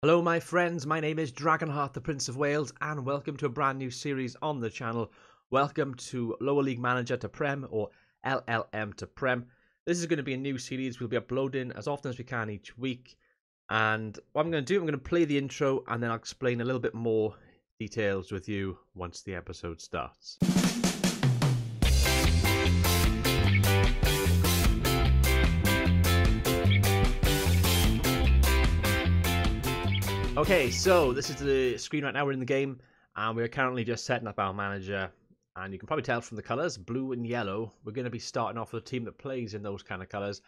Hello my friends, my name is DragonHeart, the Prince of Wales, and welcome to a brand new series on the channel. Welcome to Lower League Manager to Prem, or LLM to Prem. This is going to be a new series we'll be uploading as often as we can each week. And what I'm going to do, I'm going to play the intro and then I'll explain a little bit more details with you once the episode starts. Okay, so this is the screen right now. We're in the game, and we're currently just setting up our manager. And you can probably tell from the colours, blue and yellow. We're going to be starting off with a team that plays in those kind of colours.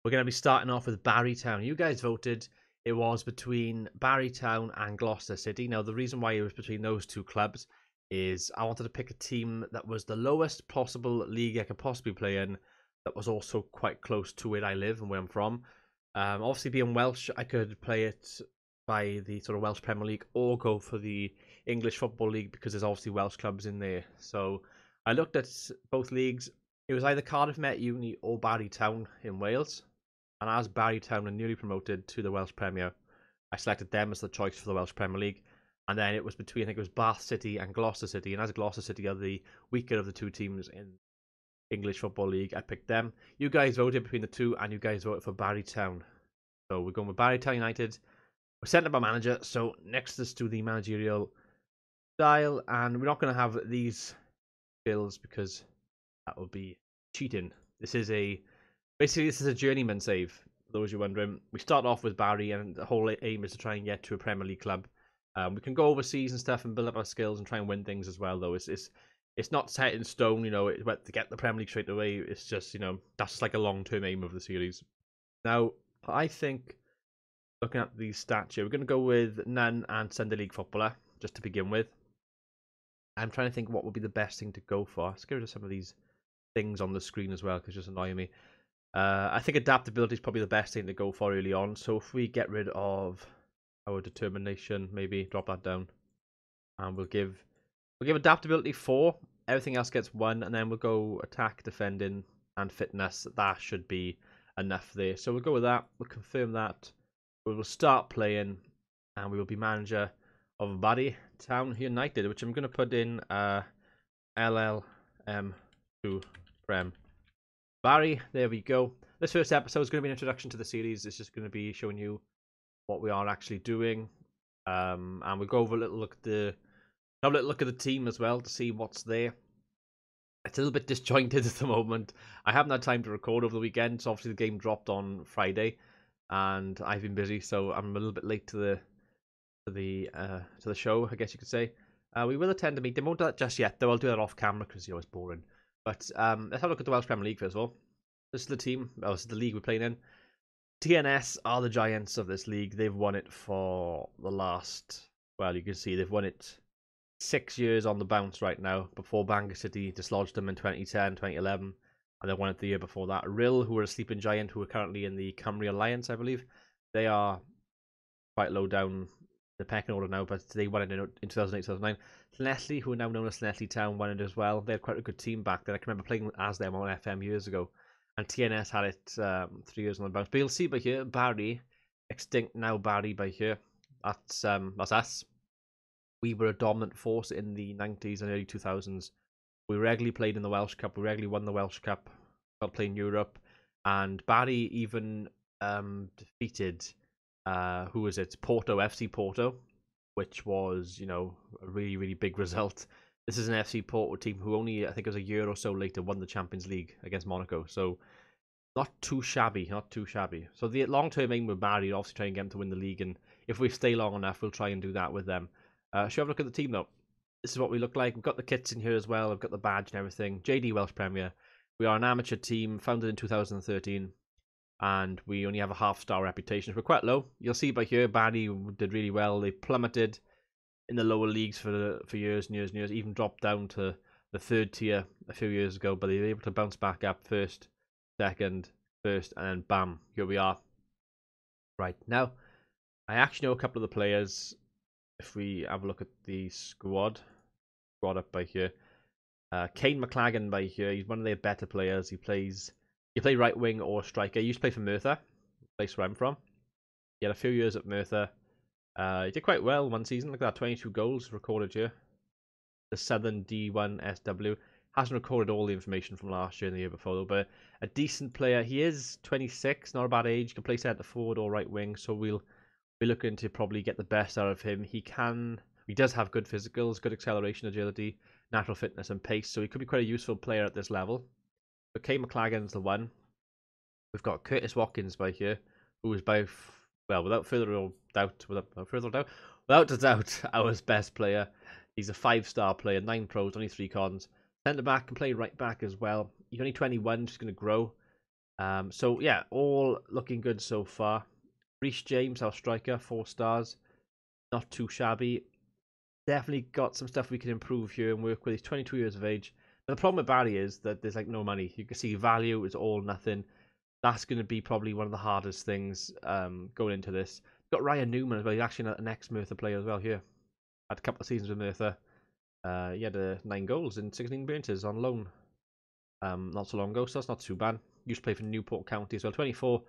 We're going to be starting off with Barrytown. You guys voted it was between Barrytown and Gloucester City. Now, the reason why it was between those two clubs is I wanted to pick a team that was the lowest possible league I could possibly play in, that was also quite close to where I live and where I'm from. Obviously, being Welsh, I could play it by the sort of Welsh Premier League or go for the English Football League because there's obviously Welsh clubs in there. So I looked at both leagues. It was either Cardiff Met Uni or Barrytown in Wales. And as Barrytown are newly promoted to the Welsh Premier, I selected them as the choice for the Welsh Premier League. And then it was between, I think it was Bath City and Gloucester City. And as Gloucester City are the weaker of the two teams in English Football League, I picked them. You guys voted between the two and you guys voted for Barrytown. So we're going with Barrytown United. We're setting up our manager, so next let's do the managerial style, and we're not going to have these skills because that would be cheating. Basically this is a journeyman save, for those you're wondering. We start off with Barry, and the whole aim is to try and get to a Premier League club. We can go overseas and stuff and build up our skills and try and win things as well, though. It's not set in stone, you know, to get the Premier League straight away. It's just, you know, that's like a long-term aim of the series. Now, I think, looking at the stats here, we're going to go with none and Sunday League footballer, just to begin with. I'm trying to think what would be the best thing to go for. Let's get rid of some of these things on the screen as well, because it's just annoying me. I think adaptability is probably the best thing to go for early on. So if we get rid of our determination, maybe drop that down, and we'll give adaptability 4. Everything else gets 1, and then we'll go attack, defending, and fitness. That should be enough there. So we'll go with that. We'll confirm that. We will start playing, and we will be manager of Barrytown United, which I'm going to put in LLM To Prem. Barry, there we go. This first episode is going to be an introduction to the series. It's just going to be showing you what we are actually doing, and we'll go over a little look at have a little look at the team as well to see what's there. It's a little bit disjointed at the moment. I haven't had time to record over the weekend, so obviously the game dropped on Friday. And I've been busy, so I'm a little bit late to the show, I guess you could say. We will attend a meeting. Won't do that just yet, though. I'll do that off camera because it's boring. But let's have a look at the Welsh Premier League first of all. This is the team. Oh, this is the league we're playing in. TNS are the giants of this league. They've won it for the last, well, you can see they've won it 6 years on the bounce right now. Before Bangor City dislodged them in 2010, 2011. And they won it the year before that. Rill, who are a sleeping giant, who are currently in the Cymru Alliance, I believe. They are quite low down the pecking order now, but they won it in 2008, 2009. Llanelli, who are now known as Llanelli Town, won it as well. They had quite a good team back then. I can remember playing as them on FM years ago. And TNS had it 3 years on the bounce. But you'll see by here, Barry, extinct now Barry by here. That's us. We were a dominant force in the 90s and early 2000s. We regularly played in the Welsh Cup. We regularly won the Welsh Cup. Got playing Europe, and Barry even defeated who was it? FC Porto, which was, you know, a really, really big result. This is an FC Porto team who only, I think it was a year or so later, won the Champions League against Monaco. So not too shabby, not too shabby. So the long-term aim with Barry, obviously try and get them to win the league, and if we stay long enough, we'll try and do that with them. Should we have a look at the team though? This is what we look like. We've got the kits in here as well. We've got the badge and everything. JD Welsh Premier. We are an amateur team founded in 2013. And we only have a half-star reputation. We're quite low. You'll see by here, Barry did really well. They plummeted in the lower leagues for years and years and years. Even dropped down to the 3rd tier a few years ago. But they were able to bounce back up first, second, first, and then bam, here we are. Right, now, I actually know a couple of the players. If we have a look at the squad up by here, Kane McLagan by here, he's one of their better players. He plays right wing or striker. He used to play for Merthyr, the place where I'm from. He had a few years at Merthyr. He did quite well one season. Look at that, 22 goals recorded here. The Southern D1 SW. Hasn't recorded all the information from last year and the year before, though, but a decent player. He is 26, not a bad age. Can play centre forward or right wing, so we'll be looking to probably get the best out of him. He does have good physicals, good acceleration, agility, natural fitness, and pace, so he could be quite a useful player at this level. But Kay McLagan's the one. We've got Curtis Watkins by here, who is by, well, without a doubt, our best player. He's a 5-star player, 9 pros, only 3 cons. Centre back, can play right back as well. He's only 21, just going to grow. So yeah, all looking good so far. Reece James, our striker, 4 stars. Not too shabby. Definitely got some stuff we can improve here and work with. He's 22 years of age. But the problem with Barry is that there's like no money. You can see value is all nothing. That's going to be probably one of the hardest things going into this. Got Ryan Newman as well. He's actually an ex-Merthyr player as well here. Had a couple of seasons with Merthyr. He had 9 goals in 16 appearances on loan not so long ago, so that's not too bad. Used to play for Newport County as well. 24,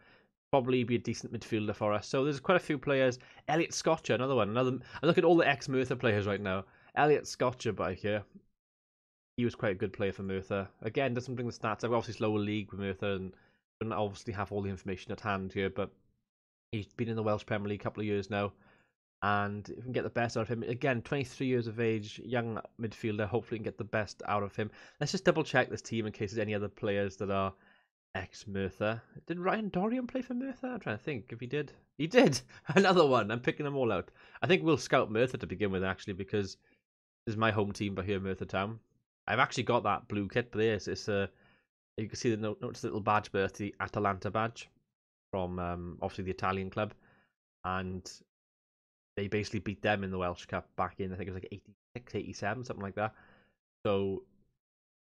probably be a decent midfielder for us. So there's quite a few players. Elliot Scotcher, another one. I look at all the ex-Merthyr players right now. Elliot Scotcher by here. He was quite a good player for Merthyr. Again, doesn't bring the stats. I've obviously lower league with Merthyr and don't obviously have all the information at hand here, but he's been in the Welsh Premier League a couple of years now. And if we can get the best out of him, again, 23 years of age, young midfielder, hopefully we can get the best out of him. Let's just double check this team in case there's any other players that are ex-Merthyr. Did Ryan Dorian play for Merthyr? I'm trying to think if he did. He did! Another one. I'm picking them all out. I think we'll scout Merthyr to begin with, actually, because this is my home team by here, Merthyr Town. I've actually got that blue kit, but it's you can see notice the little badge, but it's the Atalanta badge from obviously the Italian club. And they basically beat them in the Welsh Cup back in, I think it was like 86, 87, something like that. So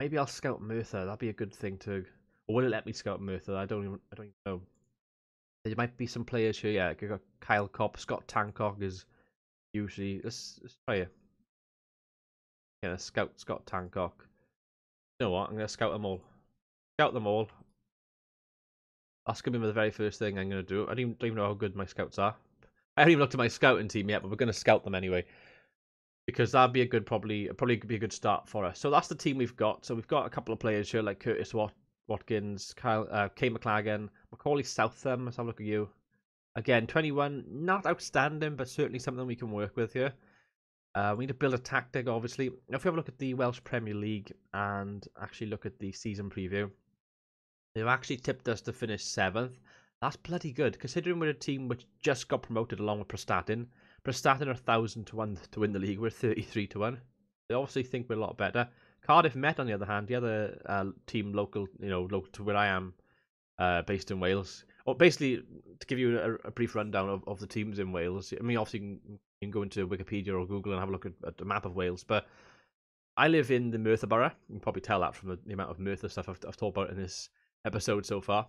maybe I'll scout Merthyr. That'd be a good thing to. Or will it let me scout Merthyr? I don't even know. There might be some players here. Yeah, you got Kyle Kopp, Scott Tancock is usually. Let's try it. Yeah, scout Scott Tancock. You know what? I'm gonna scout them all. Scout them all. That's gonna be the very first thing I'm gonna do. I don't even know how good my scouts are. I haven't even looked at my scouting team yet, but we're going to scout them anyway. Because that'd be a good, probably be a good start for us. So that's the team we've got. So we've got a couple of players here like Curtis Watkins, Kay McLagan, Macaulay Southam. Let's have a look at you. Again, 21, not outstanding, but certainly something we can work with here. We need to build a tactic, obviously. Now, if we have a look at the Welsh Premier League and actually look at the season preview, they've actually tipped us to finish 7th. That's bloody good, considering we're a team which just got promoted along with Prestatyn. Prestatyn are 1,000 to 1 to win the league. We're 33 to 1. They obviously think we're a lot better. Cardiff Met, on the other hand, the other team local to where I am, based in Wales. Or basically, to give you a brief rundown of the teams in Wales. I mean, obviously you can go into Wikipedia or Google and have a look at the map of Wales, but I live in the Merthyr borough. You can probably tell that from the amount of Merthyr stuff I've talked about in this episode so far.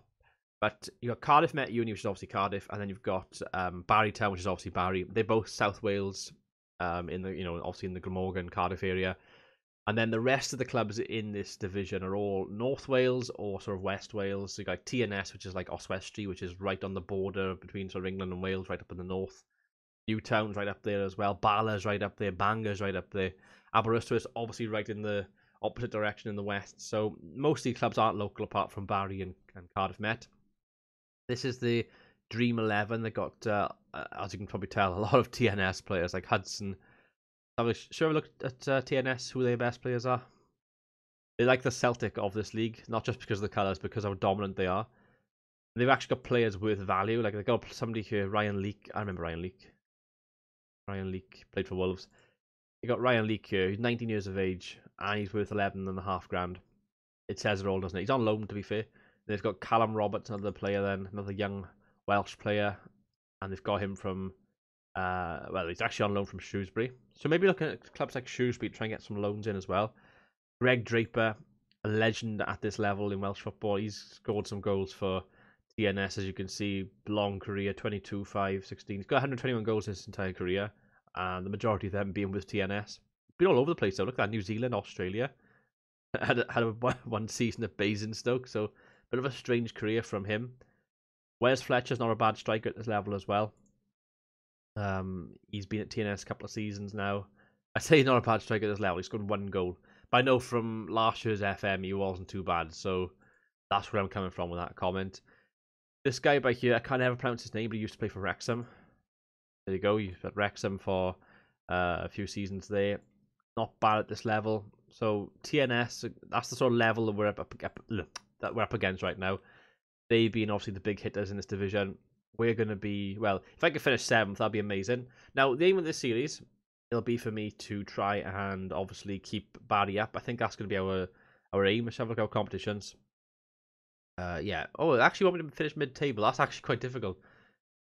But you've got Cardiff Met Uni, which is obviously Cardiff, and then you've got Barry Town, which is obviously Barry. They're both South Wales, in the obviously in the Glamorgan, Cardiff area. And then the rest of the clubs in this division are all North Wales or sort of West Wales. So you got TNS, which is like Oswestry, which is right on the border between sort of England and Wales, right up in the north. Newtown's right up there as well. Bala's right up there. Bangor's right up there. Aberystwyth's obviously right in the opposite direction in the west. So most of these clubs aren't local apart from Barry and Cardiff Met. This is the Dream 11. They got, as you can probably tell, a lot of TNS players like Hudson. Should we look at TNS, who their best players are? They're like the Celtic of this league, not just because of the colours, because of how dominant they are. They've actually got players worth value. Like, they've got somebody here, Ryan Leake. I remember Ryan Leake. Ryan Leake played for Wolves. You got Ryan Leake here. He's 19 years of age, and he's worth 11.5 grand. It says it all, doesn't it? He's on loan, to be fair. They've got Callum Roberts, another player then, another young Welsh player. And they've got him from, well, he's actually on loan from Shrewsbury. So maybe looking at clubs like Shrewsbury to try and get some loans in as well. Greg Draper, a legend at this level in Welsh football. He's scored some goals for TNS, as you can see. Long career, 22, 5, 16. He's got 121 goals in his entire career. And the majority of them being with TNS. Been all over the place though. Look at that, New Zealand, Australia. had one season at Basingstoke, so bit of a strange career from him. Wes Fletcher's not a bad striker at this level as well. He's been at TNS a couple of seasons now. I'd say he's not a bad striker at this level. He scored 1 goal. But I know from last year's FM he wasn't too bad, so that's where I'm coming from with that comment. This guy by here, I can't ever pronounce his name, but he used to play for Wrexham. There you go, he's at Wrexham for a few seasons there. Not bad at this level. So TNS, that's the sort of level that we're up against right now. They've been obviously the big hitters in this division. We're going to be, well, if I could finish 7th, that'd be amazing. Now, the aim of this series, it'll be for me to try and obviously keep Barry up. I think that's going to be our aim. Let's have a look at our competitions. Yeah. Oh, I actually want me to finish mid-table. That's actually quite difficult.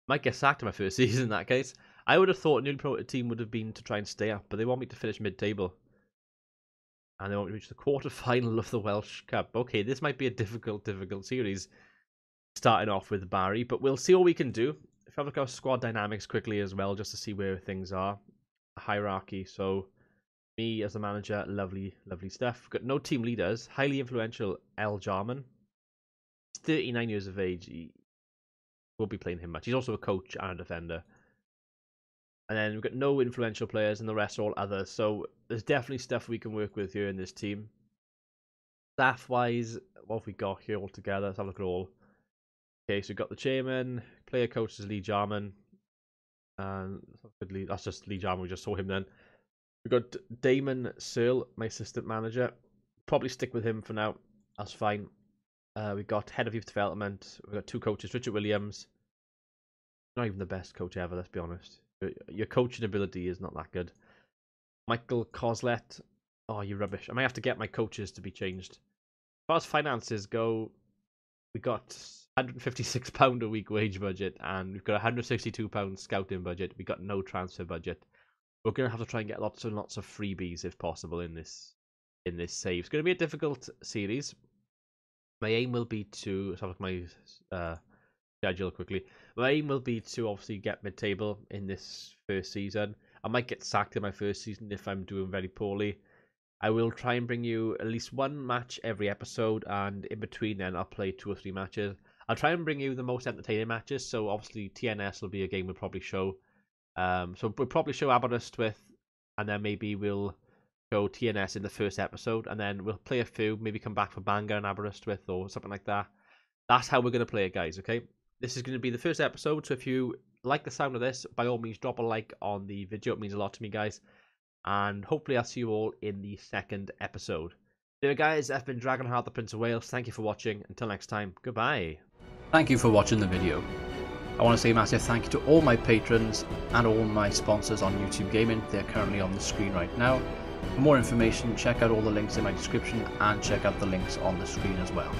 Might get sacked in my first season in that case. I would have thought a newly promoted team would have been to try and stay up, but they want me to finish mid-table. And they want me to reach the quarter-final of the Welsh Cup. Okay, this might be a difficult series. Starting off with Barry, but we'll see what we can do. If I look at our squad dynamics quickly as well, just to see where things are. Hierarchy. So, me as a manager, lovely stuff. We've got no team leaders. Highly influential L. Jarman. He's 39 years of age. He won't be playing him much. He's also a coach and a defender. And then we've got no influential players, and the rest are all others. So there's definitely stuff we can work with here in this team. Staff-wise, what have we got here all together? Let's have a look at all. Okay, so we've got the chairman, player coach is Lee Jarman. And that's just Lee Jarman, we just saw him then. We've got Damon Searle, my assistant manager. Probably stick with him for now. That's fine. We've got head of youth development. We've got 2 coaches, Richard Williams. Not even the best coach ever, let's be honest. Your coaching ability is not that good. Michael Coslet. Oh, you're rubbish. I might have to get my coaches to be changed. As far as finances go, we got £156 a week wage budget, and we've got £162 scouting budget. We got no transfer budget. We're gonna have to try and get lots and lots of freebies if possible in this save. It's gonna be a difficult series. My aim will be to let's have a look at my schedule quickly. My aim will be to obviously get mid-table in this first season. I might get sacked in my first season if I'm doing very poorly. I will try and bring you at least 1 match every episode, and in between then I'll play 2 or 3 matches. I'll try and bring you the most entertaining matches, so obviously TNS will be a game we'll probably show. So we'll probably show Aberystwyth, and then maybe we'll go TNS in the first episode, and then we'll play a few, maybe come back for Bangor and Aberystwyth or something like that. That's how we're going to play it, guys, okay? This is going to be the first episode, so if you like the sound of this, by all means drop a like on the video. It means a lot to me, guys. And hopefully I'll see you all in the second episode. Anyway, guys, I've been DragonHeart, the Prince of Wales. Thank you for watching. Until next time, goodbye. Thank you for watching the video. I want to say a massive thank you to all my patrons and all my sponsors on YouTube Gaming. They're currently on the screen right now. For more information, check out all the links in my description and check out the links on the screen as well.